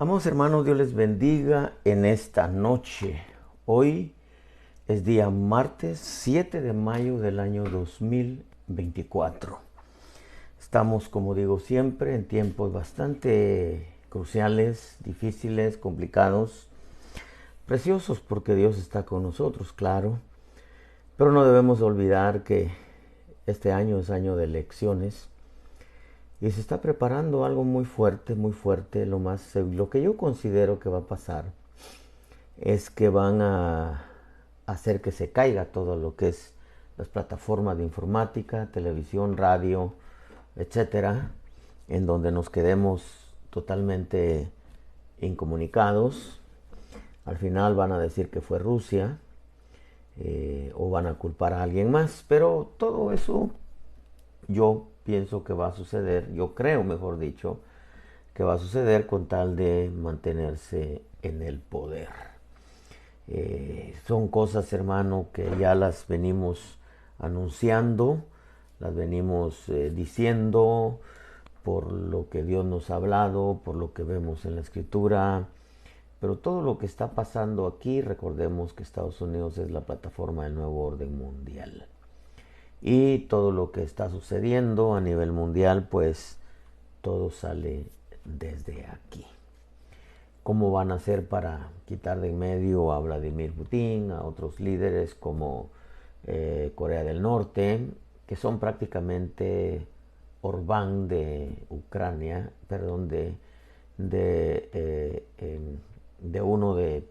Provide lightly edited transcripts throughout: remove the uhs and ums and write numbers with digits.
Amados hermanos, Dios les bendiga en esta noche. Hoy es día martes 7 de mayo del año 2024. Estamos, como digo siempre, en tiempos bastante cruciales, difíciles, complicados, preciosos porque Dios está con nosotros, claro. Pero no debemos olvidar que este año es año de elecciones y se está preparando algo muy fuerte, muy fuerte. Lo que yo considero que va a pasar es que van a hacer que se caiga todo lo que es las plataformas de informática, televisión, radio, etcétera, en donde nos quedemos totalmente incomunicados. Al final van a decir que fue Rusia, o van a culpar a alguien más, pero todo eso yo pienso que va a suceder, yo creo, mejor dicho, que va a suceder con tal de mantenerse en el poder. Son cosas, hermano, que ya las venimos anunciando, las venimos diciendo por lo que Dios nos ha hablado, por lo que vemos en la Escritura. Pero todo lo que está pasando aquí, recordemos que Estados Unidos es la plataforma del nuevo orden mundial. Y todo lo que está sucediendo a nivel mundial, pues todo sale desde aquí. ¿Cómo van a hacer para quitar de en medio a Vladimir Putin, a otros líderes como Corea del Norte, que son prácticamente Orbán de Ucrania, perdón, de uno de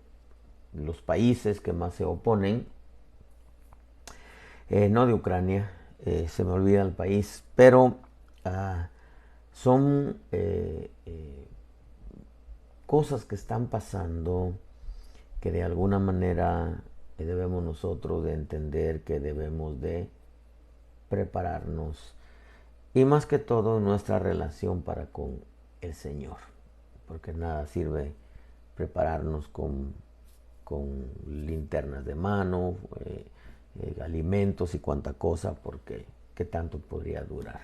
los países que más se oponen, no de Ucrania, se me olvida el país, pero son cosas que están pasando que de alguna manera debemos nosotros de entender que debemos de prepararnos y más que todo nuestra relación para con el Señor, porque nada sirve prepararnos con linternas de mano, alimentos y cuanta cosa, porque qué tanto podría durar.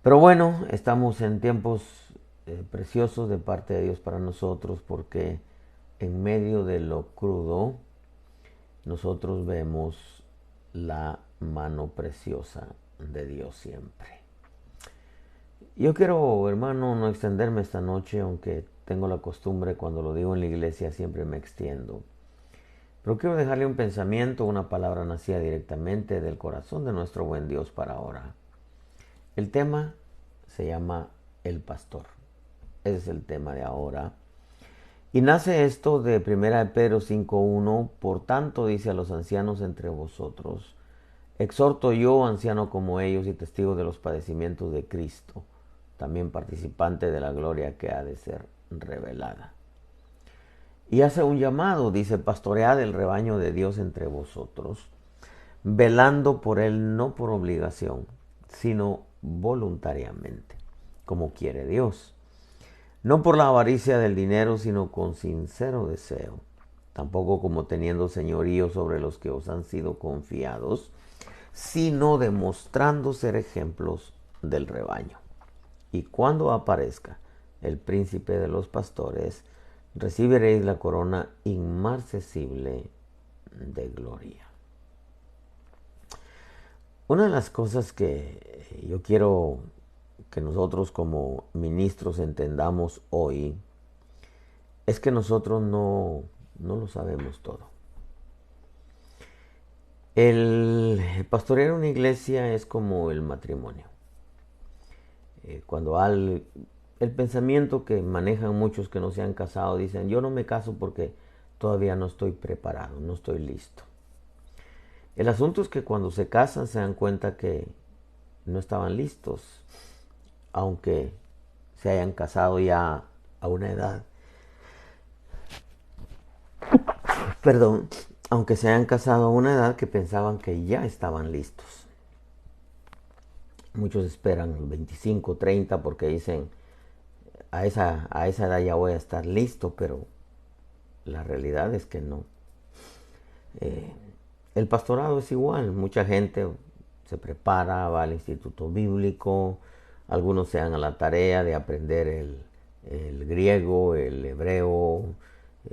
Pero bueno, estamos en tiempos preciosos de parte de Dios para nosotros, porque en medio de lo crudo nosotros vemos la mano preciosa de Dios siempre. Yo quiero, hermano, no extenderme esta noche, aunque tengo la costumbre cuando lo digo en la iglesia siempre me extiendo. Pero quiero dejarle un pensamiento, una palabra nacida directamente del corazón de nuestro buen Dios para ahora. El tema se llama El Pastor. Ese es el tema de ahora. Y nace esto de 1 Pedro 5:1. Por tanto, dice a los ancianos entre vosotros, exhorto yo, anciano como ellos y testigo de los padecimientos de Cristo, también participante de la gloria que ha de ser revelada. Y hace un llamado, dice, pastoread el rebaño de Dios entre vosotros, velando por él no por obligación, sino voluntariamente, como quiere Dios. No por la avaricia del dinero, sino con sincero deseo, tampoco como teniendo señorío sobre los que os han sido confiados, sino demostrando ser ejemplos del rebaño. Y cuando aparezca el príncipe de los pastores, recibiréis la corona inmarcesible de gloria. Una de las cosas que yo quiero que nosotros como ministros entendamos hoy es que nosotros no lo sabemos todo. El pastorear una iglesia es como el matrimonio. Cuando el pensamiento que manejan muchos que no se han casado, dicen, yo no me caso porque todavía no estoy preparado, no estoy listo. El asunto es que cuando se casan se dan cuenta que no estaban listos, aunque se hayan casado ya a una edad, perdón, aunque se hayan casado a una edad que pensaban que ya estaban listos. Muchos esperan los 25, 30 porque dicen, a esa edad ya voy a estar listo, pero la realidad es que no. El pastorado es igual, mucha gente se prepara, va al instituto bíblico, algunos se dan a la tarea de aprender el griego, el hebreo,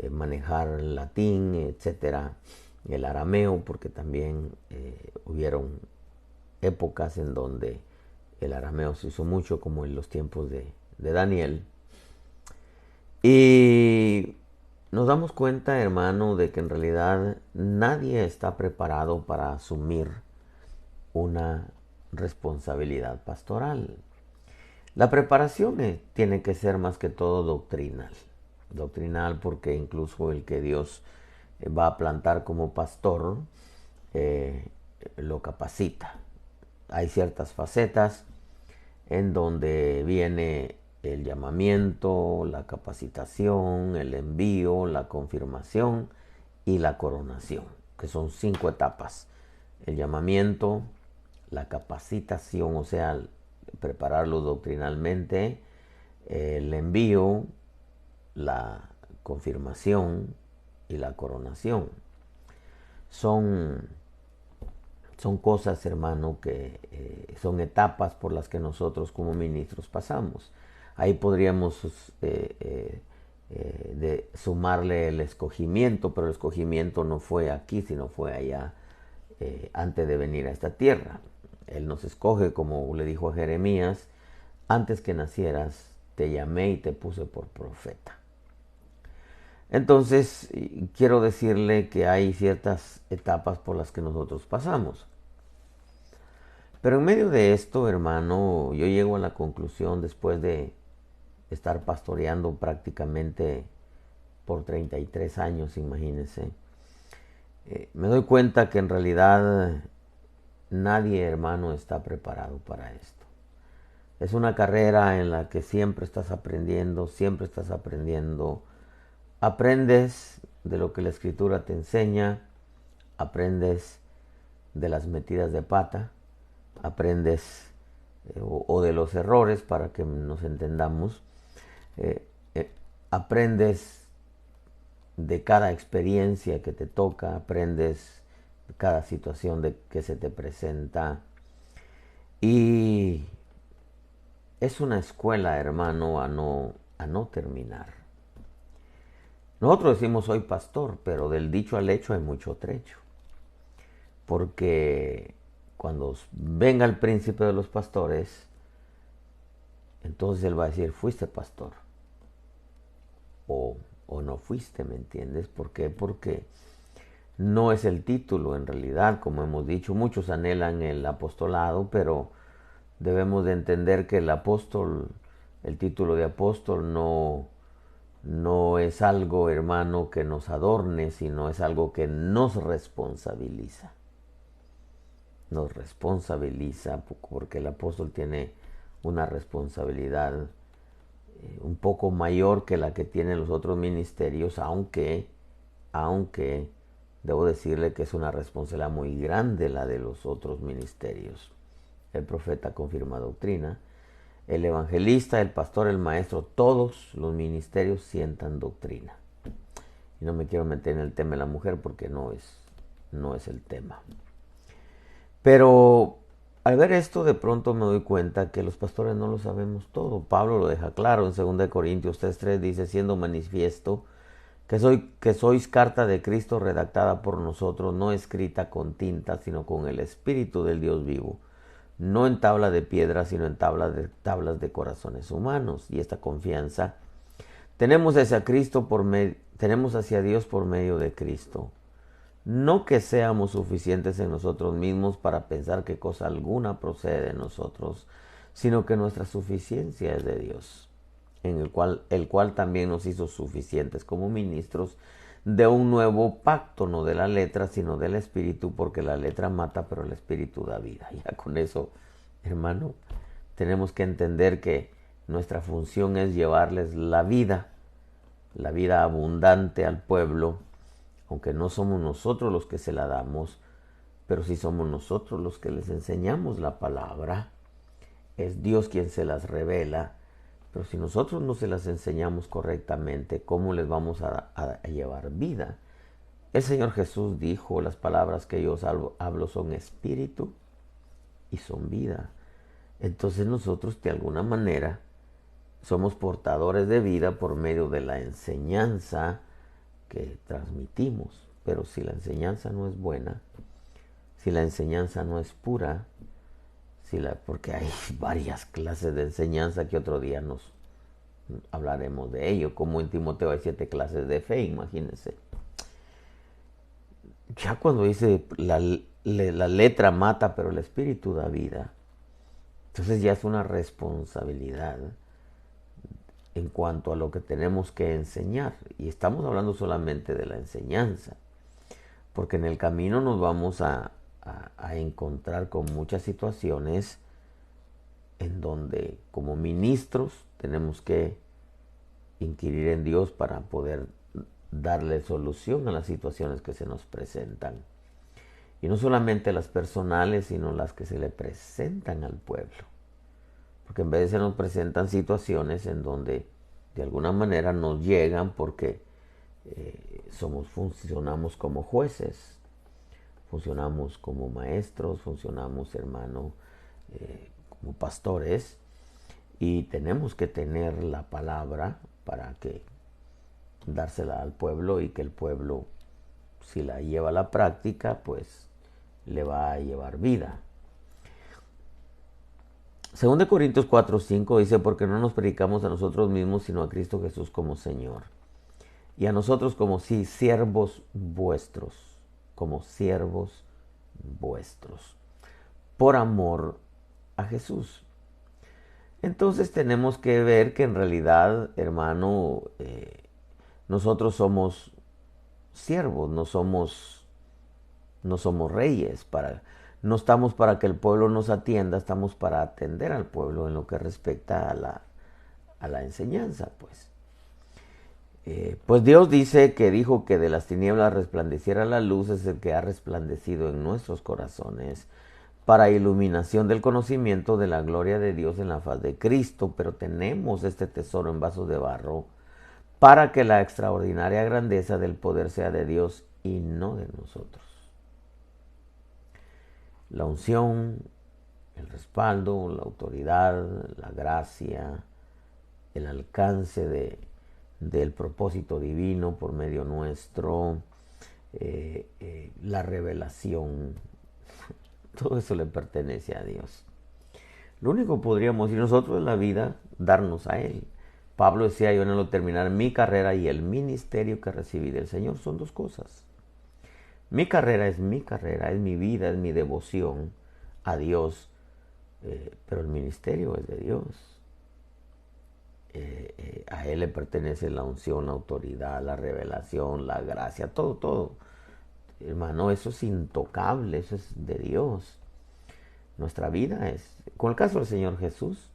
manejar el latín, etcétera, el arameo, porque también hubieron épocas en donde el arameo se usó mucho, como en los tiempos de Daniel. Y nos damos cuenta, hermano, de que en realidad nadie está preparado para asumir una responsabilidad pastoral. La preparación tiene que ser más que todo doctrinal. Doctrinal porque incluso el que Dios va a plantar como pastor eh, lo capacita. Hay ciertas facetas en donde viene el llamamiento, la capacitación, el envío, la confirmación y la coronación, que son 5 etapas. El llamamiento, la capacitación, o sea, prepararlo doctrinalmente, el envío, la confirmación y la coronación. Son cosas, hermano, que son etapas por las que nosotros como ministros pasamos. Ahí podríamos sumarle el escogimiento, pero el escogimiento no fue aquí, sino fue allá antes de venir a esta tierra. Él nos escoge, como le dijo a Jeremías, antes que nacieras te llamé y te puse por profeta. Entonces, quiero decirle que hay ciertas etapas por las que nosotros pasamos. Pero en medio de esto, hermano, yo llego a la conclusión, después de estar pastoreando prácticamente por 33 años, imagínense, me doy cuenta que en realidad nadie, hermano, está preparado para esto. Es una carrera en la que siempre estás aprendiendo, siempre estás aprendiendo. Aprendes de lo que la Escritura te enseña, aprendes de las metidas de pata, aprendes o de los errores, para que nos entendamos, eh, aprendes de cada experiencia que te toca, aprendes de cada situación que se te presenta, y es una escuela, hermano, a no terminar. Nosotros decimos soy pastor, pero del dicho al hecho hay mucho trecho. Porque cuando venga el príncipe de los pastores, entonces él va a decir, fuiste pastor. O no fuiste, ¿me entiendes? ¿Por qué? Porque no es el título en realidad, como hemos dicho. Muchos anhelan el apostolado, pero debemos de entender que el apóstol, el título de apóstol no es algo, hermano, que nos adorne, sino es algo que nos responsabiliza. Nos responsabiliza porque el apóstol tiene una responsabilidad un poco mayor que la que tienen los otros ministerios, aunque debo decirle que es una responsabilidad muy grande la de los otros ministerios. El profeta confirma doctrina, el evangelista, el pastor, el maestro, todos los ministerios sientan doctrina. Y no me quiero meter en el tema de la mujer porque no es el tema. Pero al ver esto, de pronto me doy cuenta que los pastores no lo sabemos todo. Pablo lo deja claro en 2 Corintios 3:3, dice, siendo manifiesto que sois carta de Cristo redactada por nosotros, no escrita con tinta, sino con el Espíritu del Dios vivo, no en tabla de piedra, sino en tablas de corazones humanos. Y esta confianza tenemos tenemos hacia Dios por medio de Cristo. No que seamos suficientes en nosotros mismos para pensar que cosa alguna procede de nosotros, sino que nuestra suficiencia es de Dios, el cual también nos hizo suficientes como ministros de un nuevo pacto, no de la letra, sino del Espíritu, porque la letra mata, pero el Espíritu da vida. Ya con eso, hermano, tenemos que entender que nuestra función es llevarles la vida abundante al pueblo, aunque no somos nosotros los que se la damos, pero sí somos nosotros los que les enseñamos la palabra. Es Dios quien se las revela, pero si nosotros no se las enseñamos correctamente, ¿cómo les vamos a llevar vida? El Señor Jesús dijo, las palabras que yo hablo son espíritu y son vida. Entonces nosotros de alguna manera somos portadores de vida por medio de la enseñanza que transmitimos. Pero si la enseñanza no es buena, si la enseñanza no es pura, porque hay varias clases de enseñanza que otro día nos hablaremos de ello, como en Timoteo hay 7 clases de fe, imagínense. Ya cuando dice la letra mata, pero el espíritu da vida, entonces ya es una responsabilidad en cuanto a lo que tenemos que enseñar. Y estamos hablando solamente de la enseñanza, porque en el camino nos vamos a encontrar con muchas situaciones en donde como ministros tenemos que inquirir en Dios para poder darle solución a las situaciones que se nos presentan. Y no solamente las personales, sino las que se le presentan al pueblo. Porque en vez de se nos presentan situaciones en donde de alguna manera nos llegan porque funcionamos como jueces, funcionamos como maestros, funcionamos, hermano, como pastores, y tenemos que tener la palabra para que dársela al pueblo y que el pueblo, si la lleva a la práctica, pues le va a llevar vida. 2 Corintios 4:5 dice, porque no nos predicamos a nosotros mismos, sino a Cristo Jesús como Señor. Y a nosotros como si siervos vuestros, como siervos vuestros, por amor a Jesús. Entonces tenemos que ver que en realidad, hermano, nosotros somos siervos, no somos reyes. No estamos para que el pueblo nos atienda, estamos para atender al pueblo en lo que respecta a la enseñanza, pues. Pues Dios dijo que de las tinieblas resplandeciera la luz, es el que ha resplandecido en nuestros corazones para iluminación del conocimiento de la gloria de Dios en la faz de Cristo, pero tenemos este tesoro en vasos de barro para que la extraordinaria grandeza del poder sea de Dios y no de nosotros. La unción, el respaldo, la autoridad, la gracia, el alcance del propósito divino por medio nuestro, la revelación, todo eso le pertenece a Dios. Lo único que podríamos decir nosotros en la vida, darnos a Él. Pablo decía, yo anhelo terminar mi carrera y el ministerio que recibí del Señor. Son dos cosas. Mi carrera, es mi vida, es mi devoción a Dios, pero el ministerio es de Dios. A Él le pertenece la unción, la autoridad, la revelación, la gracia, todo. Hermano, eso es intocable, eso es de Dios. Nuestra vida es, con el caso del Señor Jesús,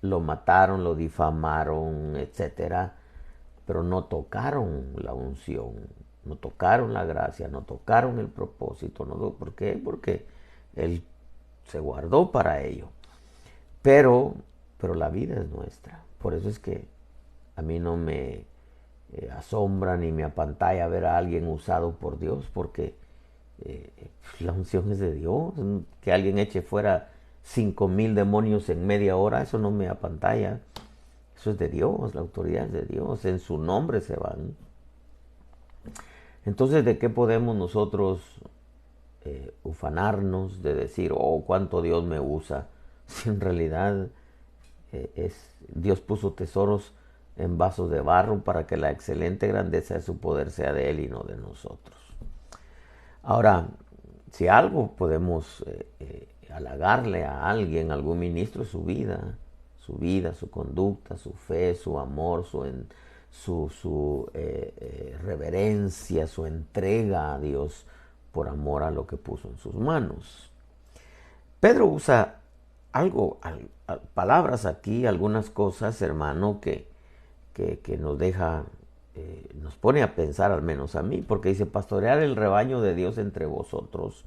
lo mataron, lo difamaron, etcétera, pero no tocaron la unción, no tocaron la gracia, no tocaron el propósito. ¿Por qué? Porque Él se guardó para ello. Pero la vida es nuestra. Por eso es que a mí no me asombra ni me apantalla ver a alguien usado por Dios, porque la unción es de Dios. Que alguien eche fuera 5,000 demonios en media hora, eso no me apantalla. Eso es de Dios, la autoridad es de Dios, en su nombre se van. Entonces, ¿de qué podemos nosotros ufanarnos de decir, oh, cuánto Dios me usa? Si en realidad Dios puso tesoros en vasos de barro para que la excelente grandeza de su poder sea de Él y no de nosotros. Ahora, si algo podemos halagarle a alguien, a algún ministro, su vida, su conducta, su fe, su amor, su reverencia, su entrega a Dios por amor a lo que puso en sus manos. Pedro usa palabras aquí, algunas cosas, hermano, que nos deja, nos pone a pensar, al menos a mí, porque dice, pastorear el rebaño de Dios entre vosotros,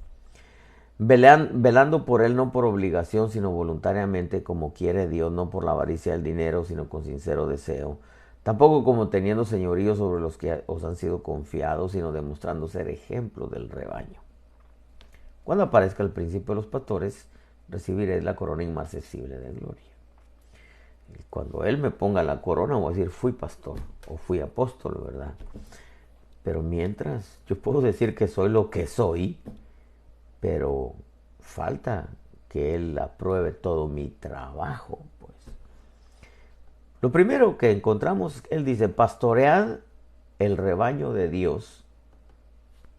velando por él no por obligación, sino voluntariamente, como quiere Dios, no por la avaricia del dinero, sino con sincero deseo. Tampoco como teniendo señorío sobre los que os han sido confiados, sino demostrando ser ejemplo del rebaño. Cuando aparezca el príncipe de los pastores, recibiréis la corona inmarcesible de gloria. Cuando Él me ponga la corona, voy a decir, fui pastor o fui apóstol, ¿verdad? Pero mientras, yo puedo decir que soy lo que soy, pero falta que Él apruebe todo mi trabajo, pues. Lo primero que encontramos, Él dice, pastoread el rebaño de Dios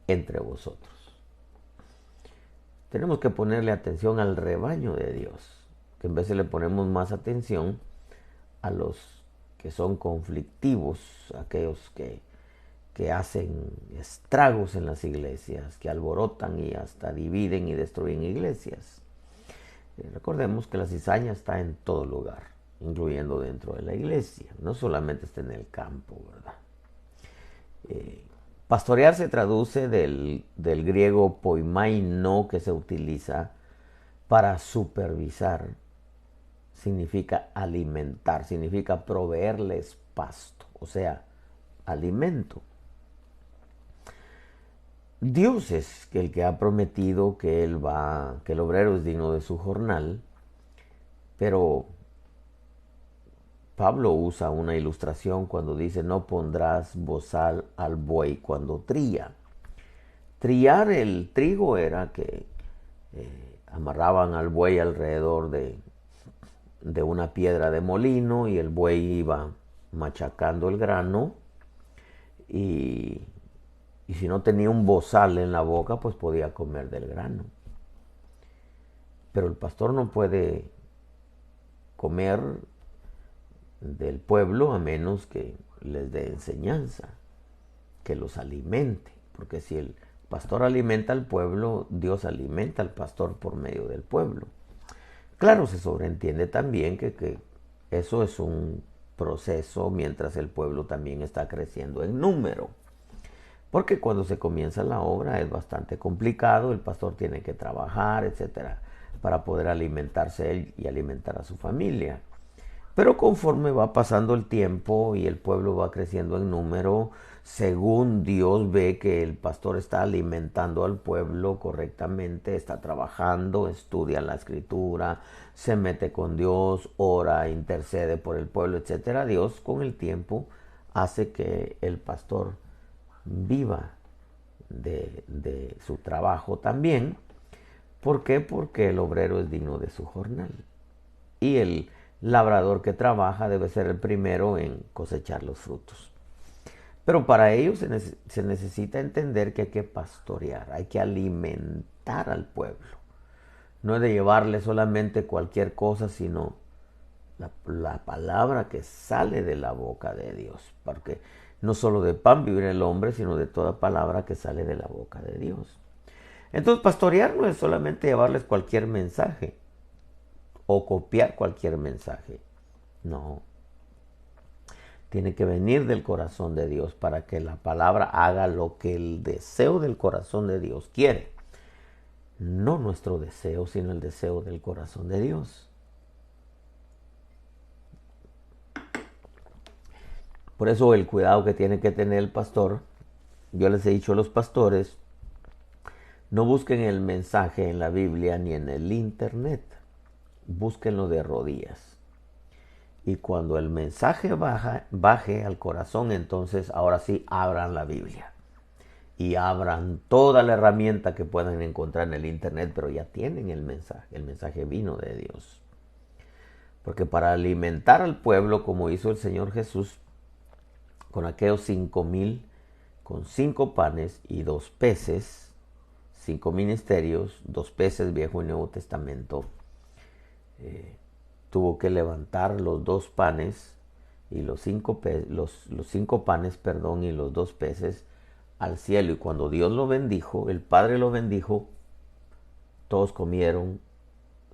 entre vosotros. Tenemos que ponerle atención al rebaño de Dios, que en vez de le ponemos más atención a los que son conflictivos, aquellos que hacen estragos en las iglesias, que alborotan y hasta dividen y destruyen iglesias. Recordemos que la cizaña está en todo lugar, incluyendo dentro de la iglesia, no solamente está en el campo, ¿verdad? Pastorear se traduce del griego poimaino, que se utiliza para supervisar, significa alimentar, significa proveerles pasto, o sea, alimento. Dios es el que ha prometido que que el obrero es digno de su jornal, pero Pablo usa una ilustración cuando dice, no pondrás bozal al buey cuando trilla. Trillar el trigo era que amarraban al buey alrededor de una piedra de molino y el buey iba machacando el grano y si no tenía un bozal en la boca, pues podía comer del grano. Pero el pastor no puede comer del pueblo a menos que les dé enseñanza, que los alimente, porque si el pastor alimenta al pueblo, Dios alimenta al pastor por medio del pueblo. Claro, se sobreentiende también que eso es un proceso mientras el pueblo también está creciendo en número. Porque cuando se comienza la obra es bastante complicado, el pastor tiene que trabajar, etcétera, para poder alimentarse él y alimentar a su familia. Pero conforme va pasando el tiempo y el pueblo va creciendo en número, según Dios ve que el pastor está alimentando al pueblo correctamente, está trabajando, estudia la escritura, se mete con Dios, ora, intercede por el pueblo, etcétera, Dios con el tiempo hace que el pastor viva de su trabajo también. ¿Por qué? Porque el obrero es digno de su jornal. Y el labrador que trabaja debe ser el primero en cosechar los frutos. Pero para ello se necesita entender que hay que pastorear, hay que alimentar al pueblo. No es de llevarle solamente cualquier cosa, sino la palabra que sale de la boca de Dios. Porque no solo de pan vive el hombre, sino de toda palabra que sale de la boca de Dios. Entonces, pastorear no es solamente llevarles cualquier mensaje o copiar cualquier mensaje. No. Tiene que venir del corazón de Dios para que la palabra haga lo que el deseo del corazón de Dios quiere. No nuestro deseo, sino el deseo del corazón de Dios. Por eso el cuidado que tiene que tener el pastor, yo les he dicho a los pastores, no busquen el mensaje en la Biblia ni en el internet, búsquenlo de rodillas. Y cuando el mensaje baje al corazón, entonces ahora sí abran la Biblia. Y abran toda la herramienta que puedan encontrar en el internet, pero ya tienen el mensaje vino de Dios. Porque para alimentar al pueblo, como hizo el Señor Jesús, con aquellos 5,000, con 5 panes y 2 peces, 5 ministerios, 2 peces, Viejo y Nuevo Testamento, tuvo que levantar los 2 panes y los 5 panes, y los 2 peces al cielo. Y cuando Dios lo bendijo, el Padre lo bendijo, todos comieron,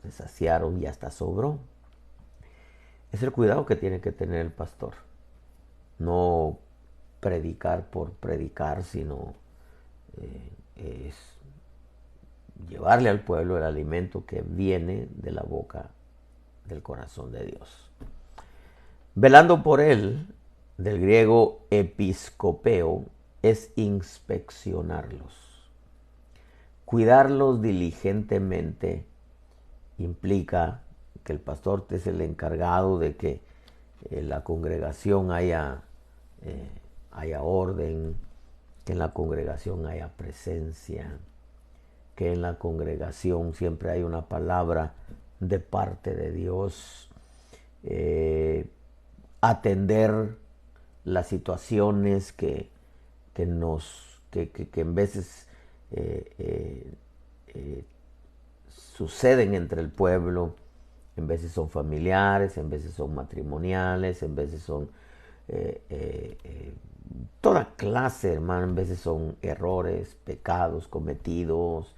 se saciaron y hasta sobró. Es el cuidado que tiene que tener el pastor. No predicar por predicar, sino es llevarle al pueblo el alimento que viene de la boca del corazón de Dios. Velando por él, del griego episcopeo, es inspeccionarlos. Cuidarlos diligentemente implica que el pastor es el encargado de que la congregación haya orden, que en la congregación haya presencia, que en la congregación siempre hay una palabra de parte de Dios, atender las situaciones que en veces suceden entre el pueblo. En veces son familiares, en veces son matrimoniales, en veces son toda clase, hermano. En veces son errores, pecados cometidos,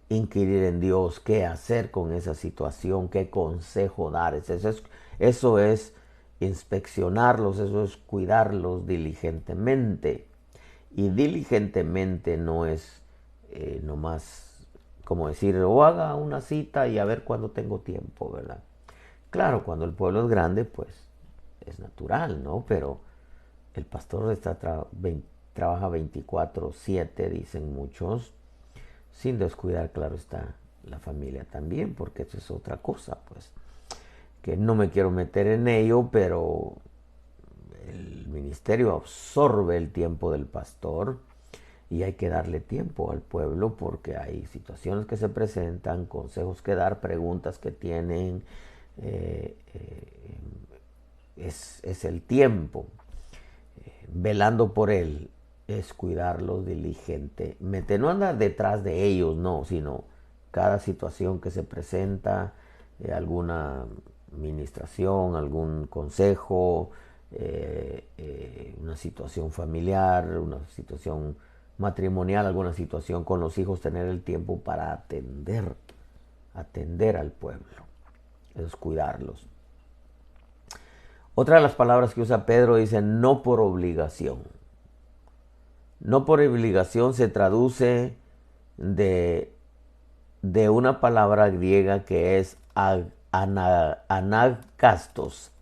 inquirir en Dios qué hacer con esa situación, qué consejo dar. Eso es inspeccionarlos, eso es cuidarlos diligentemente. Y diligentemente no es nomás como decir, o haga una cita y a ver cuándo tengo tiempo, ¿verdad? Claro, cuando el pueblo es grande, pues es natural, ¿no? Pero el pastor trabaja 24/7, dicen muchos, sin descuidar, claro está, la familia también, porque eso es otra cosa, pues, que no me quiero meter en ello, pero el ministerio absorbe el tiempo del pastor y hay que darle tiempo al pueblo porque hay situaciones que se presentan, consejos que dar, preguntas que tienen. eh, eh, es el tiempo. Velando por él es cuidarlos diligentemente. No andar detrás de ellos, no, sino cada situación que se presenta, alguna administración, algún consejo, una situación familiar, una situación matrimonial, alguna situación con los hijos, tener el tiempo para atender al pueblo. Eso es cuidarlos. Otra de las palabras que usa Pedro dice no por obligación. No por obligación se traduce de, de una palabra griega que es anagkastos,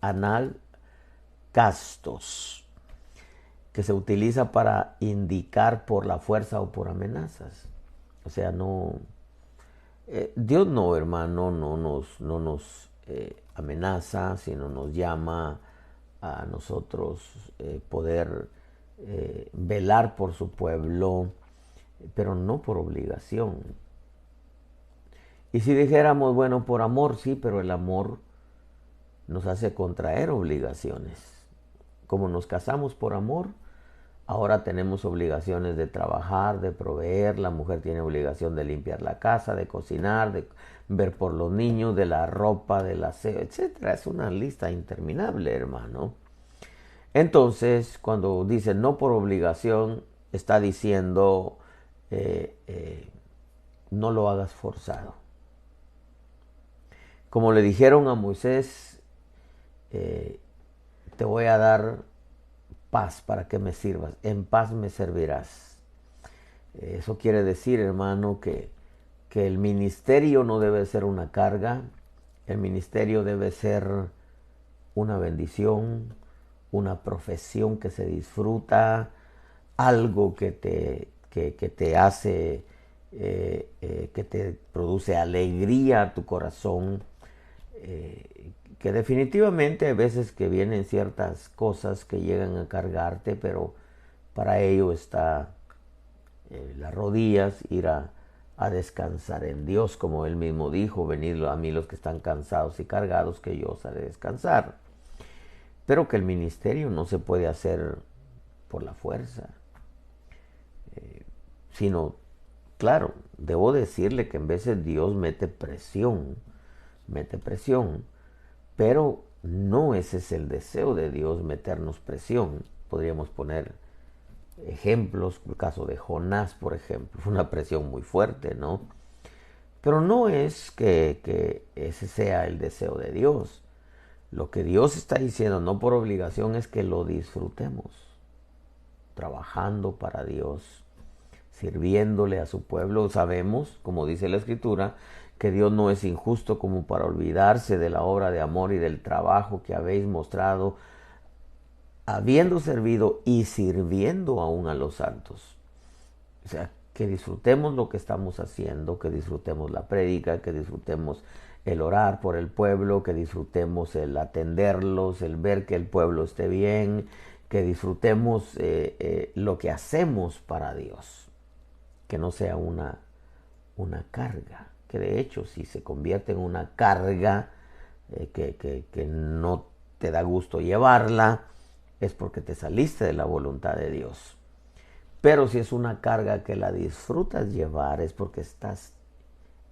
que se utiliza para indicar por la fuerza o por amenazas. O sea, no, Dios no, hermano, no nos amenaza, sino nos llama a nosotros poder velar por su pueblo, pero no por obligación. Y si dijéramos, bueno, por amor, sí, pero el amor nos hace contraer obligaciones. Como nos casamos por amor, ahora tenemos obligaciones de trabajar, de proveer. La mujer tiene obligación de limpiar la casa, de cocinar, de ver por los niños, de la ropa, del aseo, etcétera. Es una lista interminable, hermano. Entonces, cuando dice no por obligación, está diciendo no lo hagas forzado. Como le dijeron a Moisés, te voy a dar paz para que me sirvas, en paz me servirás. Eso quiere decir, hermano, que el ministerio no debe ser una carga, el ministerio debe ser una bendición, una profesión que se disfruta, algo que te hace, que te produce alegría a tu corazón, que definitivamente hay veces que vienen ciertas cosas que llegan a cargarte, pero para ello está las rodillas, ir a descansar en Dios, como Él mismo dijo, venid a mí los que están cansados y cargados, que yo os haré descansar. Pero que el ministerio no se puede hacer por la fuerza, sino, claro, debo decirle que en veces Dios mete presión, pero no ese es el deseo de Dios, meternos presión. Podríamos poner ejemplos, el caso de Jonás, por ejemplo, fue una presión muy fuerte, ¿no? Pero no es que ese sea el deseo de Dios. Lo que Dios está diciendo, no por obligación, es que lo disfrutemos, trabajando para Dios, sirviéndole a su pueblo. Sabemos, como dice la Escritura, que Dios no es injusto como para olvidarse de la obra de amor y del trabajo que habéis mostrado, habiendo servido y sirviendo aún a los santos. O sea, que disfrutemos lo que estamos haciendo, que disfrutemos la prédica, que disfrutemos el orar por el pueblo, que disfrutemos el atenderlos, el ver que el pueblo esté bien, que disfrutemos lo que hacemos para Dios, que no sea una carga, que de hecho si se convierte en una carga que no te da gusto llevarla, es porque te saliste de la voluntad de Dios. Pero si es una carga que la disfrutas llevar, es porque estás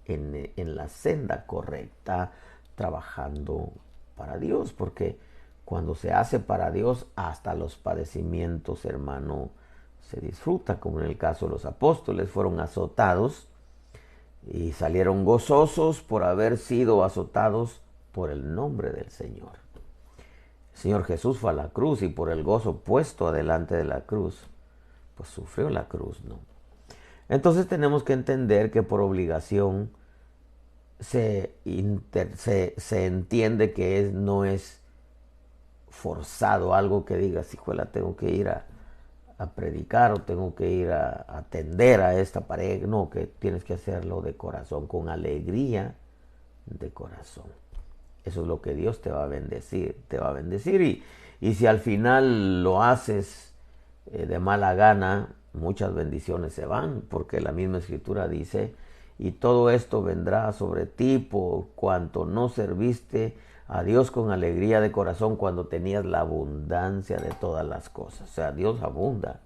en la senda correcta, trabajando para Dios, porque cuando se hace para Dios, hasta los padecimientos, hermano, se disfruta, como en el caso de los apóstoles, fueron azotados y salieron gozosos por haber sido azotados por el nombre del Señor. El Señor Jesús fue a la cruz y por el gozo puesto adelante de la cruz, pues sufrió la cruz, ¿no? Entonces tenemos que entender que por obligación se entiende que no es forzado, algo que digas, hijuela, tengo que ir a predicar o tengo que ir a atender a esta pareja. No, que tienes que hacerlo de corazón, con alegría de corazón. Eso es lo que Dios te va a bendecir, y si al final lo haces de mala gana, muchas bendiciones se van, porque la misma escritura dice, y todo esto vendrá sobre ti por cuanto no serviste a Dios con alegría de corazón cuando tenías la abundancia de todas las cosas. O sea, Dios abunda.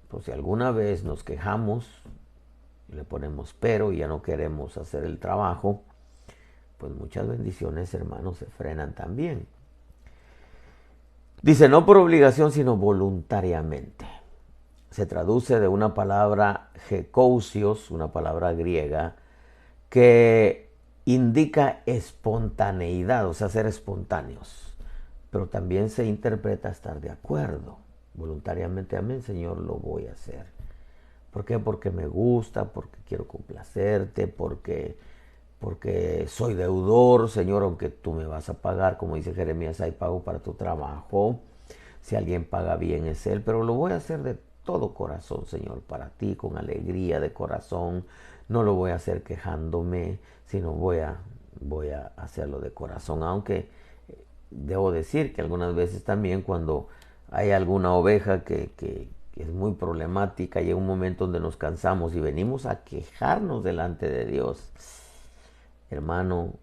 Pues si alguna vez nos quejamos, le ponemos pero y ya no queremos hacer el trabajo, pues muchas bendiciones, hermanos, se frenan también. Dice, no por obligación, sino voluntariamente. Se traduce de una palabra gekousios, una palabra griega, que indica espontaneidad, o sea, ser espontáneos. Pero también se interpreta estar de acuerdo. Voluntariamente, amén, Señor, lo voy a hacer. ¿Por qué? Porque me gusta, porque quiero complacerte, porque soy deudor, Señor, aunque tú me vas a pagar, como dice Jeremías, hay pago para tu trabajo. Si alguien paga bien es Él, pero lo voy a hacer de todo corazón, Señor, para ti, con alegría de corazón. No lo voy a hacer quejándome, sino voy a hacerlo de corazón. Aunque debo decir que algunas veces también cuando hay alguna oveja que es muy problemática y hay un momento donde nos cansamos y venimos a quejarnos delante de Dios, hermano,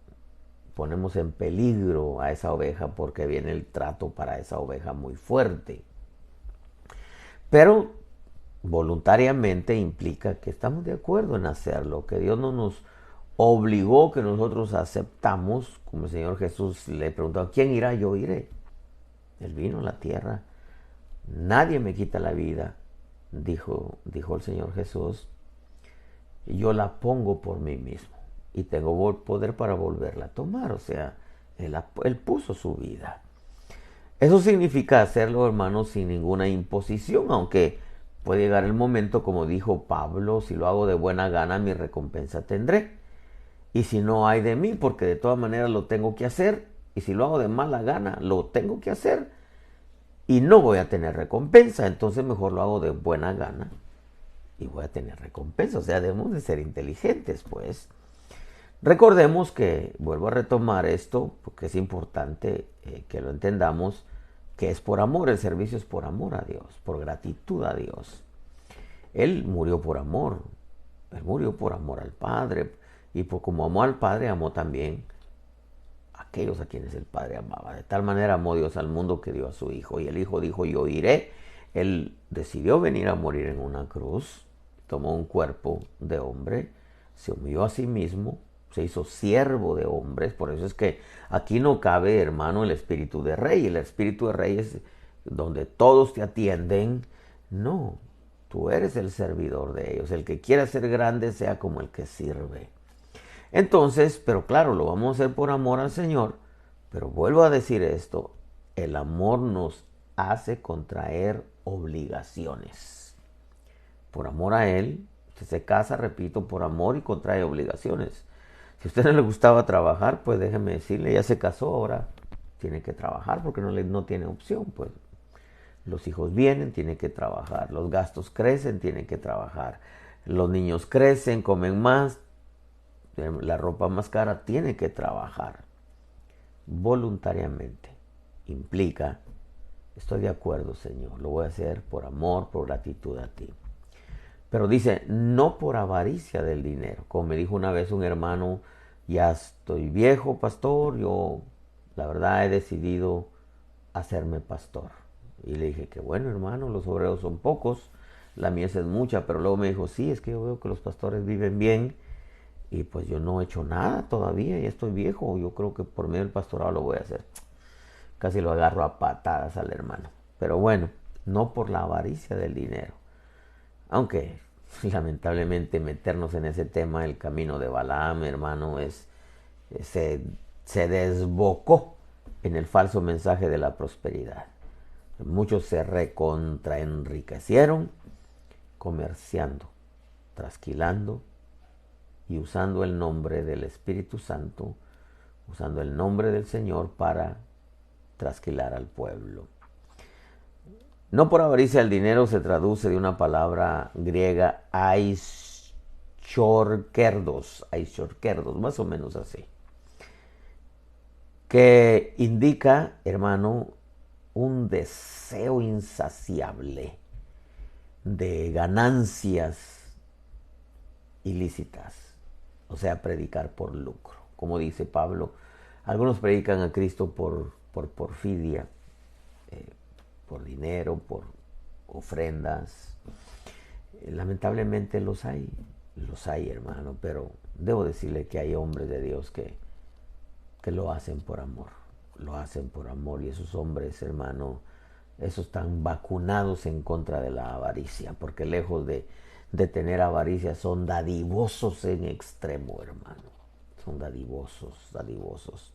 ponemos en peligro a esa oveja porque viene el trato para esa oveja muy fuerte. Pero voluntariamente implica que estamos de acuerdo en hacerlo, que Dios no nos obligó, que nosotros aceptamos, como el Señor Jesús le preguntó, ¿quién irá? Yo iré. Él vino a la tierra. Nadie me quita la vida, dijo el Señor Jesús, y yo la pongo por mí mismo y tengo poder para volverla a tomar. O sea, él puso su vida. Eso significa hacerlo, hermanos, sin ninguna imposición, aunque puede llegar el momento, como dijo Pablo, si lo hago de buena gana, mi recompensa tendré. Y si no, hay de mí, porque de todas maneras lo tengo que hacer. Y si lo hago de mala gana, lo tengo que hacer. Y no voy a tener recompensa, entonces mejor lo hago de buena gana y voy a tener recompensa. O sea, debemos de ser inteligentes, pues. Recordemos que, vuelvo a retomar esto, porque es importante que lo entendamos, que es por amor, el servicio es por amor a Dios, por gratitud a Dios. Él murió por amor, Él murió por amor al Padre, y como amó al Padre, amó también a aquellos a quienes el Padre amaba. De tal manera amó Dios al mundo que dio a su Hijo, y el Hijo dijo, yo iré. Él decidió venir a morir en una cruz, tomó un cuerpo de hombre, se humilló a sí mismo, se hizo siervo de hombres. Por eso es que aquí no cabe, hermano, el espíritu de rey. El espíritu de rey es donde todos te atienden. No, tú eres el servidor de ellos. El que quiera ser grande sea como el que sirve. Entonces, pero claro, lo vamos a hacer por amor al Señor. Pero vuelvo a decir esto, el amor nos hace contraer obligaciones. Por amor a Él, usted se casa, repito, por amor y contrae obligaciones. Si a usted no le gustaba trabajar, pues déjeme decirle, ya se casó, ahora tiene que trabajar porque no tiene opción. Pues los hijos vienen, tiene que trabajar. Los gastos crecen, tiene que trabajar. Los niños crecen, comen más, la ropa más cara, tiene que trabajar voluntariamente. Implica, estoy de acuerdo, Señor, lo voy a hacer por amor, por gratitud a ti. Pero dice, no por avaricia del dinero. Como me dijo una vez un hermano, ya estoy viejo, pastor, yo la verdad he decidido hacerme pastor. Y le dije que bueno, hermano, los obreros son pocos, la mies es mucha, pero luego me dijo, sí, es que yo veo que los pastores viven bien y pues yo no he hecho nada todavía, ya estoy viejo, yo creo que por medio del pastorado lo voy a hacer. Casi lo agarro a patadas al hermano. Pero bueno, no por la avaricia del dinero. Aunque lamentablemente meternos en ese tema, el camino de Balaam, hermano, se, se desbocó en el falso mensaje de la prosperidad. Muchos se recontraenriquecieron comerciando, trasquilando y usando el nombre del Espíritu Santo, usando el nombre del Señor para trasquilar al pueblo. No por avaricia el dinero se traduce de una palabra griega aishorkerdos, más o menos así, que indica, hermano, un deseo insaciable de ganancias ilícitas, o sea, predicar por lucro. Como dice Pablo, algunos predican a Cristo por porfidia, por dinero, por ofrendas. Lamentablemente los hay, hermano, pero debo decirle que hay hombres de Dios que lo hacen por amor, y esos hombres, hermano, esos están vacunados en contra de la avaricia, porque lejos de tener avaricia son dadivosos en extremo, hermano, son dadivosos.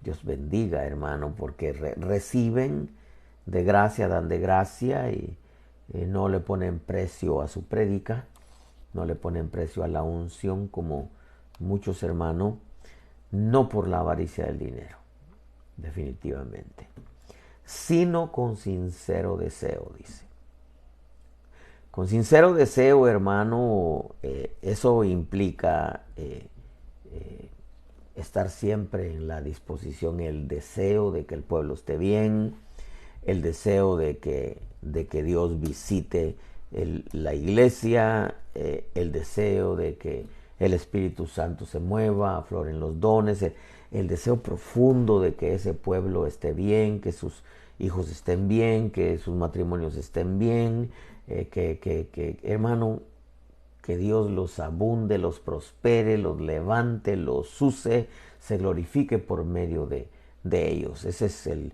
Dios bendiga, hermano, porque reciben de gracia, dan de gracia y no le ponen precio a su prédica, no le ponen precio a la unción como muchos, hermanos, no por la avaricia del dinero, definitivamente, sino con sincero deseo, dice. Con sincero deseo, hermano, eso implica estar siempre en la disposición, el deseo de que el pueblo esté bien, el deseo de que Dios visite la iglesia, el deseo de que el Espíritu Santo se mueva, afloren los dones, el deseo profundo de que ese pueblo esté bien, que sus hijos estén bien, que sus matrimonios estén bien, hermano, que Dios los abunde, los prospere, los levante, los use, se glorifique por medio de ellos. Ese es el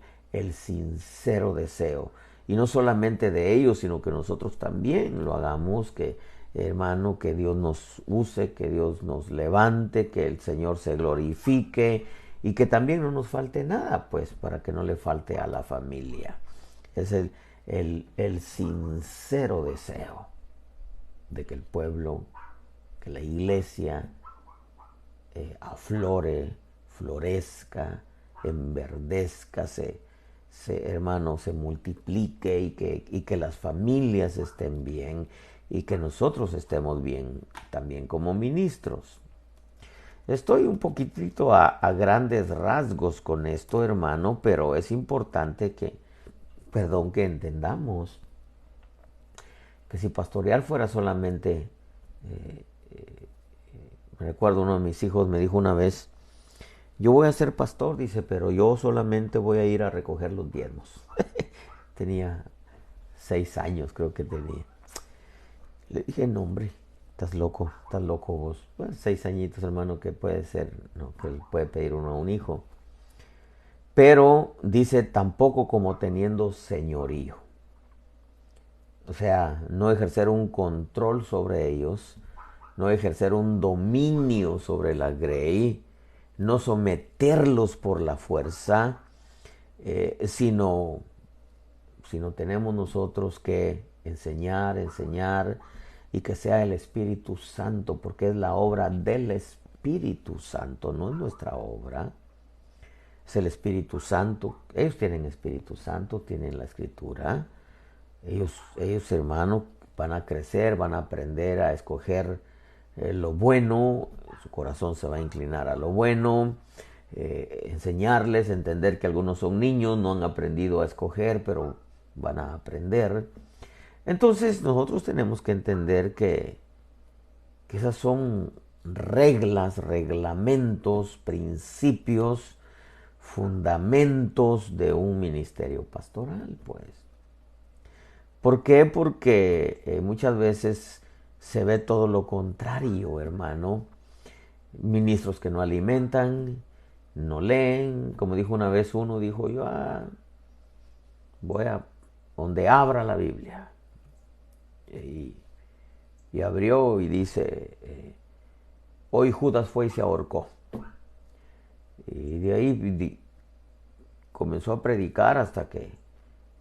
sincero deseo. Y no solamente de ellos, sino que nosotros también lo hagamos, que hermano, que Dios nos use, que Dios nos levante, que el Señor se glorifique y que también no nos falte nada, pues, para que no le falte a la familia. Es el sincero deseo de que el pueblo, que la iglesia aflore, florezca, enverdezca, hermano, se multiplique y que las familias estén bien y que nosotros estemos bien también como ministros. Estoy un poquitito a grandes rasgos con esto, hermano, pero es importante que entendamos que si pastorear fuera solamente, me recuerdo uno de mis hijos me dijo una vez, yo voy a ser pastor, dice, pero yo solamente voy a ir a recoger los diezmos. Tenía 6 años, creo que tenía. Le dije, no, hombre, estás loco vos. Bueno, 6 añitos, hermano, que puede ser, no, que puede pedir uno a un hijo. Pero dice, tampoco como teniendo señorío. O sea, no ejercer un control sobre ellos, no ejercer un dominio sobre la grey, no someterlos por la fuerza, sino tenemos nosotros que enseñar y que sea el Espíritu Santo, porque es la obra del Espíritu Santo, no es nuestra obra. Es el Espíritu Santo. Ellos tienen Espíritu Santo, tienen la Escritura. Ellos, hermanos, van a crecer, van a aprender a escoger lo bueno, su corazón se va a inclinar a lo bueno, enseñarles, entender que algunos son niños, no han aprendido a escoger, pero van a aprender. Entonces nosotros tenemos que entender que esas son reglas, reglamentos, principios, fundamentos de un ministerio pastoral, pues. ¿Por qué? Porque muchas veces se ve todo lo contrario, hermano. Ministros que no alimentan, no leen. Como dijo una vez uno, dijo yo, voy a donde abra la Biblia. Y abrió y dice, hoy Judas fue y se ahorcó. Y de ahí comenzó a predicar hasta que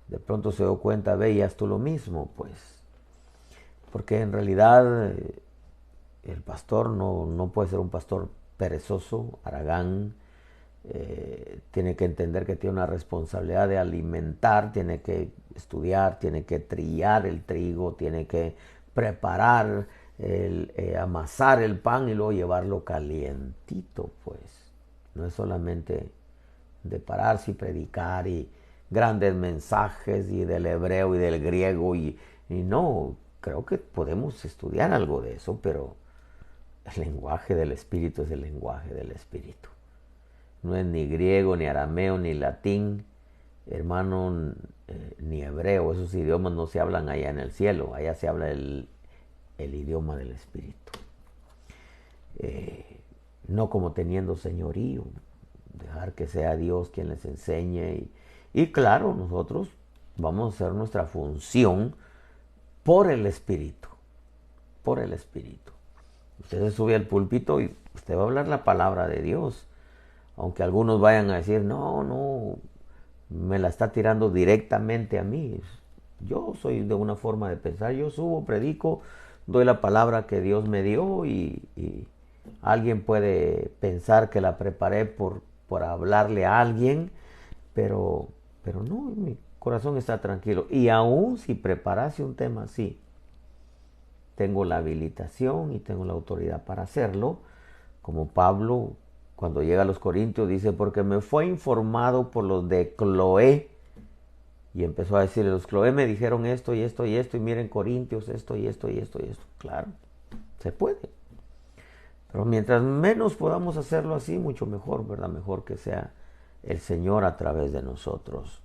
de pronto se dio cuenta, veías tú lo mismo, pues. Porque en realidad el pastor no puede ser un pastor perezoso, haragán. Tiene que entender que tiene una responsabilidad de alimentar, tiene que estudiar, tiene que trillar el trigo, tiene que preparar, amasar el pan y luego llevarlo calientito, pues. No es solamente de pararse y predicar y grandes mensajes y del hebreo y del griego y no, creo que podemos estudiar algo de eso, pero el lenguaje del Espíritu es el lenguaje del Espíritu. No es ni griego, ni arameo, ni latín, hermano, ni hebreo. Esos idiomas no se hablan allá en el cielo, allá se habla el idioma del Espíritu. No como teniendo señorío, dejar que sea Dios quien les enseñe. Y claro, nosotros vamos a hacer nuestra función por el Espíritu, por el Espíritu. Usted se sube al púlpito y usted va a hablar la palabra de Dios. Aunque algunos vayan a decir, no, me la está tirando directamente a mí. Yo soy de una forma de pensar, yo subo, predico, doy la palabra que Dios me dio y alguien puede pensar que la preparé por hablarle a alguien, pero no, mi corazón está tranquilo. Y aún si preparase un tema así, tengo la habilitación y tengo la autoridad para hacerlo, como Pablo cuando llega a los Corintios dice, porque me fue informado por los de Cloé, y empezó a decirle, los Cloé me dijeron esto y esto y esto, y miren Corintios, esto y esto y esto y esto. Claro, se puede. Pero mientras menos podamos hacerlo así, mucho mejor, ¿verdad? Mejor que sea el Señor a través de nosotros.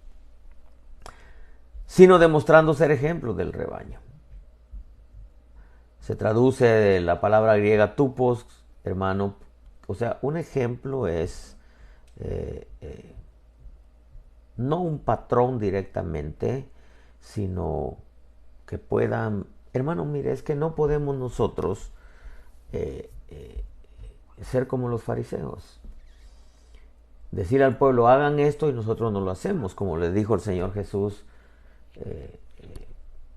Sino demostrando ser ejemplo del rebaño. Se traduce de la palabra griega tupos, hermano. O sea, un ejemplo es no un patrón directamente, sino que puedan... Hermano, mire, es que no podemos nosotros ser como los fariseos. Decir al pueblo, hagan esto y nosotros no lo hacemos. Como les dijo el Señor Jesús,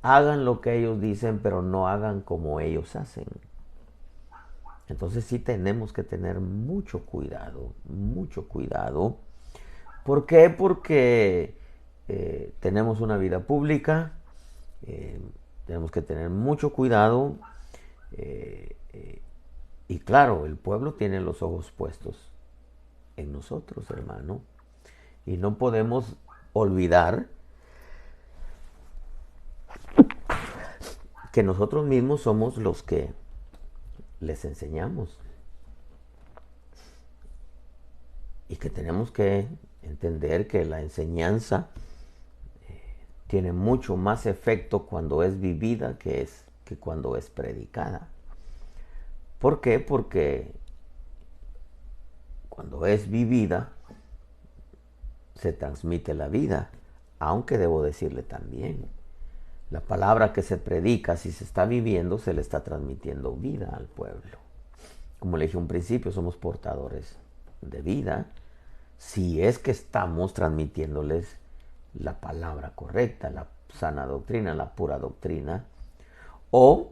hagan lo que ellos dicen, pero no hagan como ellos hacen. Entonces sí tenemos que tener mucho cuidado, mucho cuidado. ¿Por qué? Porque tenemos una vida pública, tenemos que tener mucho cuidado y claro, el pueblo tiene los ojos puestos en nosotros, hermano, y no podemos olvidar que nosotros mismos somos los que les enseñamos y que tenemos que entender que la enseñanza tiene mucho más efecto cuando es vivida que cuando es predicada. ¿Por qué? Porque cuando es vivida se transmite la vida, aunque debo decirle también, la palabra que se predica, si se está viviendo, se le está transmitiendo vida al pueblo. Como le dije un principio, somos portadores de vida si es que estamos transmitiéndoles la palabra correcta, la sana doctrina, la pura doctrina, o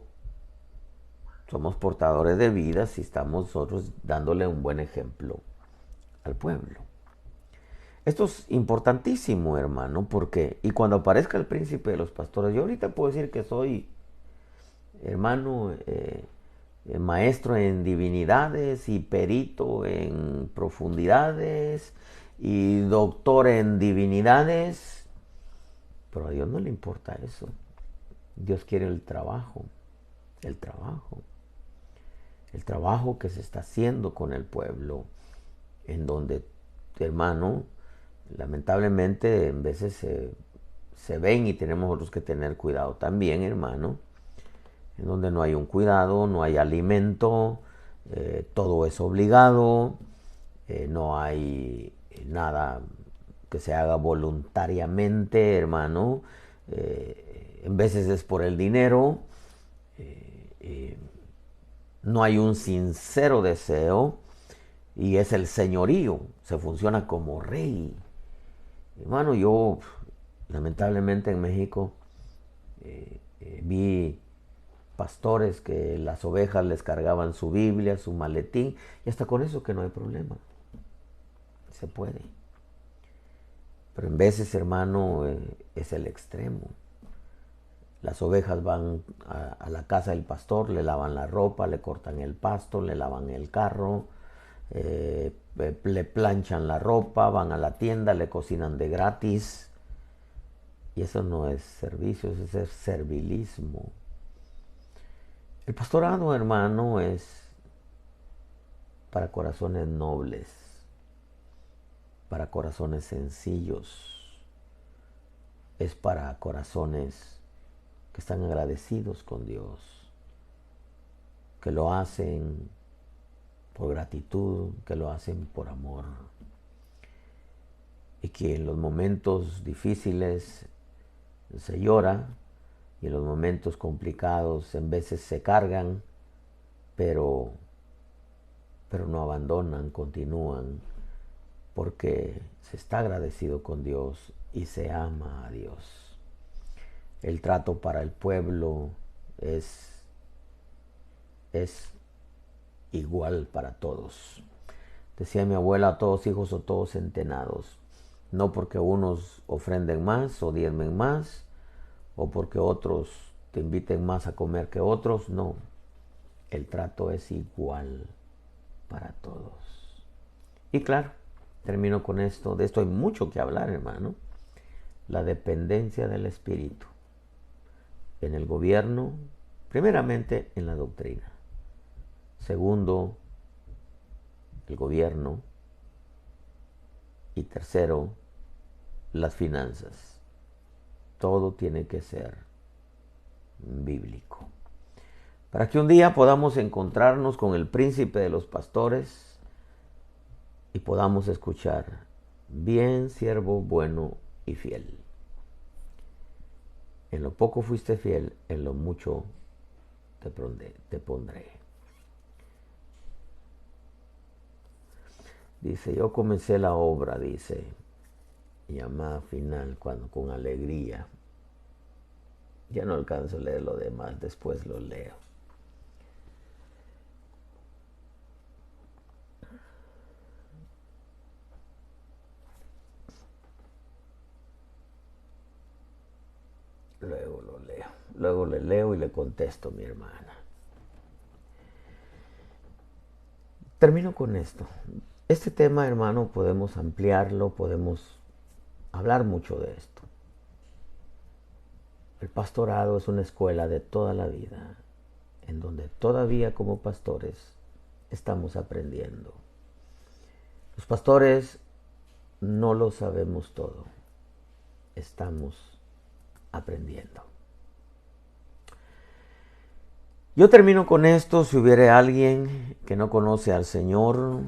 somos portadores de vida si estamos nosotros dándole un buen ejemplo al pueblo. Esto es importantísimo, hermano, porque, y cuando aparezca el príncipe de los pastores, yo ahorita puedo decir que soy, hermano, maestro en divinidades y perito en profundidades y doctor en divinidades, pero a Dios no le importa eso. Dios quiere el trabajo, el trabajo, el trabajo que se está haciendo con el pueblo, en donde, hermano, lamentablemente en veces se ven y tenemos nosotros que tener cuidado también, hermano, en donde no hay un cuidado, no hay alimento, todo es obligado, no hay nada que se haga voluntariamente, hermano, en veces es por el dinero, no hay un sincero deseo y es el señorío, se funciona como rey. Hermano, yo lamentablemente en México vi pastores que las ovejas les cargaban su Biblia, su maletín, y hasta con eso que no hay problema. Se puede. Pero en veces, hermano, es el extremo. Las ovejas van a la casa del pastor, le lavan la ropa, le cortan el pasto, le lavan el carro, le planchan la ropa, van a la tienda, le cocinan de gratis. Y eso no es servicio, eso es servilismo. El pastorado, hermano, es para corazones nobles, para corazones sencillos, es para corazones que están agradecidos con Dios, que lo hacen por gratitud, que lo hacen por amor, y que en los momentos difíciles se llora y en los momentos complicados en veces se cargan, pero no abandonan, continúan, porque se está agradecido con Dios y se ama a Dios. El trato para el pueblo es igual para todos. Decía mi abuela, todos hijos o todos centenados. No porque unos ofrenden más o diezmen más, o porque otros te inviten más a comer que otros, no. El trato es igual para todos. Y claro, termino con esto. De esto hay mucho que hablar, hermano. La dependencia del Espíritu en el gobierno, primeramente en la doctrina. Segundo, el gobierno. Y tercero, las finanzas. Todo tiene que ser bíblico. Para que un día podamos encontrarnos con el príncipe de los pastores y podamos escuchar: bien, siervo bueno y fiel. En lo poco fuiste fiel, en lo mucho te pondré. Dice, yo comencé la obra, dice, llamada final, cuando con alegría. Ya no alcanzo a leer lo demás, después lo leo. Luego lo leo. Luego le leo y le contesto, mi hermana. Termino con esto. Este tema, hermano, podemos ampliarlo, podemos hablar mucho de esto. El pastorado es una escuela de toda la vida, en donde todavía como pastores estamos aprendiendo. Los pastores no lo sabemos todo, estamos aprendiendo. Yo termino con esto. Si hubiera alguien que no conoce al Señor,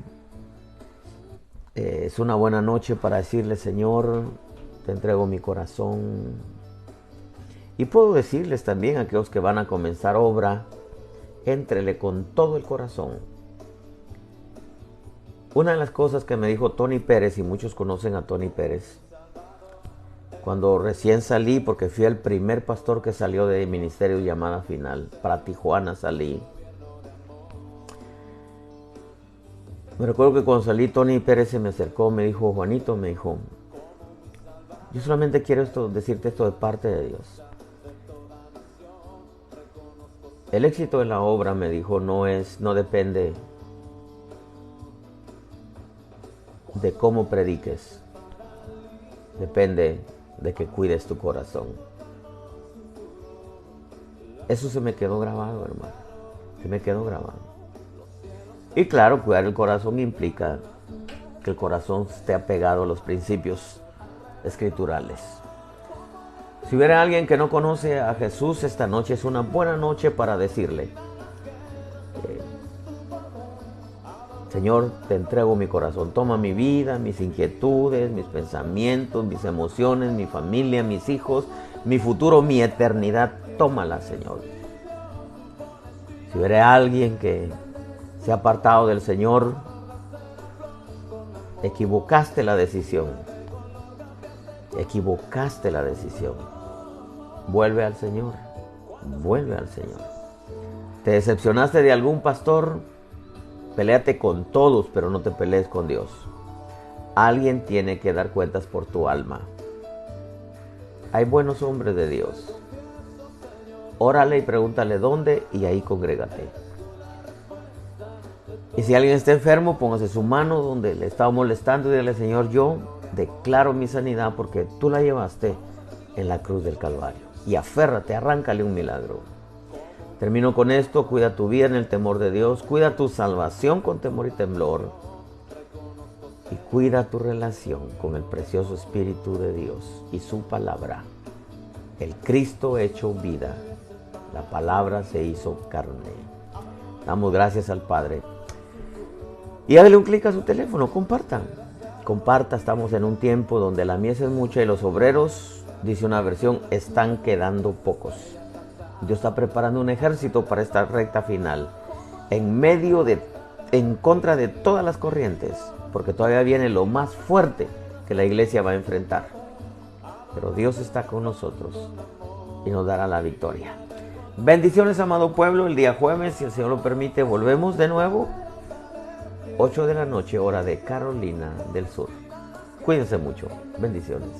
es una buena noche para decirle: Señor, te entrego mi corazón. Y puedo decirles también a aquellos que van a comenzar obra: éntrele con todo el corazón. Una de las cosas que me dijo Tony Pérez, y muchos conocen a Tony Pérez, cuando recién salí, porque fui el primer pastor que salió de Ministerio Llamada Final, para Tijuana salí. Me recuerdo que cuando salí, Tony Pérez se me acercó, me dijo: Juanito, me dijo, yo solamente quiero decirte esto de parte de Dios. El éxito de la obra, me dijo, no depende de cómo prediques, depende de que cuides tu corazón. Eso se me quedó grabado, hermano, se me quedó grabado. Y claro, cuidar el corazón implica que el corazón esté apegado a los principios escriturales. Si hubiera alguien que no conoce a Jesús, esta noche es una buena noche para decirle: Señor, te entrego mi corazón, toma mi vida, mis inquietudes, mis pensamientos, mis emociones, mi familia, mis hijos, mi futuro, mi eternidad, tómala, Señor. Si hubiera alguien que se ha apartado del Señor, equivocaste la decisión. Equivocaste la decisión. Vuelve al Señor. Vuelve al Señor. ¿Te decepcionaste de algún pastor? Peléate con todos, pero no te pelees con Dios. Alguien tiene que dar cuentas por tu alma. Hay buenos hombres de Dios. Órale y pregúntale dónde y ahí congrégate. Y si alguien está enfermo, póngase su mano donde le estaba molestando y dile: Señor, yo declaro mi sanidad porque tú la llevaste en la cruz del Calvario. Y aférrate, arráncale un milagro. Termino con esto: cuida tu vida en el temor de Dios, cuida tu salvación con temor y temblor, y cuida tu relación con el precioso Espíritu de Dios y su palabra. El Cristo hecho vida, la palabra se hizo carne. Damos gracias al Padre. Y hágale un clic a su teléfono, compartan. Comparta, estamos en un tiempo donde la mies es mucha y los obreros, dice una versión, están quedando pocos. Dios está preparando un ejército para esta recta final, en contra de todas las corrientes, porque todavía viene lo más fuerte que la iglesia va a enfrentar. Pero Dios está con nosotros y nos dará la victoria. Bendiciones, amado pueblo. El día jueves, si el Señor lo permite, volvemos de nuevo. 8 de la noche, hora de Carolina del Sur. Cuídense mucho. Bendiciones.